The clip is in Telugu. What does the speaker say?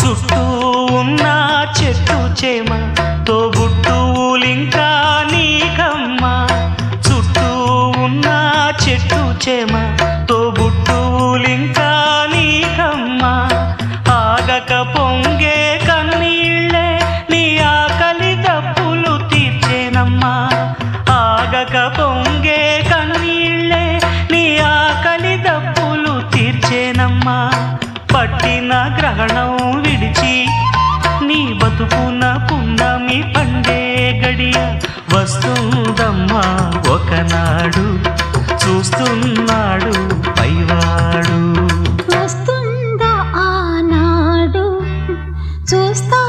చుట్టూ ఉన్న చెట్టు చేమ తోబుట్టువులింకా నీకమ్మ చుట్టూ ఉన్న చెట్టు చేమ తోబుట్టువులింకా నీకమ్మ ఆగక పొంగే కన్నీళ్ళే నీ ఆకలి దప్పులు తీర్చేనమ్మా ఆగక పొంగే కన్నీళ్ళే నీ ఆకలి దప్పులు తీర్చేనమ్మా పట్టిన గ్రహణం విడిచి నీ బతుకున పున్నమి పండే గడియ వస్తుందమ్మా ఒకనాడు చూస్తున్నాడు పైవాడు వస్తుందా ఆనాడు చూస్తా